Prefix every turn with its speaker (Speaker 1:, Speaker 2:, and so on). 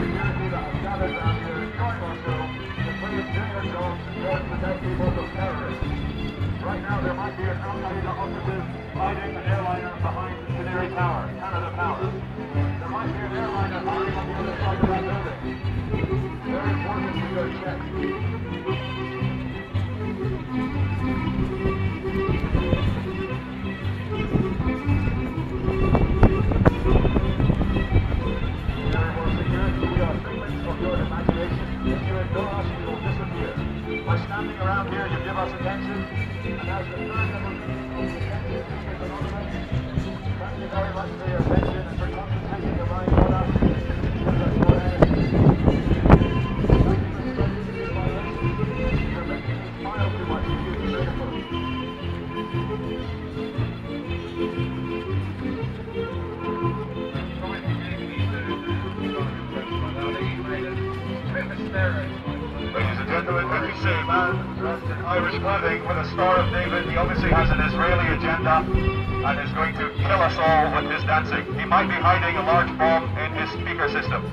Speaker 1: security that have gathered around here enjoying ourselves to please doing their jobs and try to protect people from terrorists. Right now there might be an Al-Qaeda operative hiding an airliner behind Canary Tower, Canada Power. There might be an airliner hiding on the other side of that building. Very important to go check. By standing around here, you give us attention, and as the third member of the attention is anonymous, thank you very much for your attention and for concentrating your mind on us. Thank you for studying these violations. You're making me smile too much to use the metaphor. Ladies and gentlemen, when we say a man dressed in Irish clothing with a Star of David, he obviously has an Israeli agenda and is going to kill us all with his dancing. He might be hiding a large bomb in his speaker system.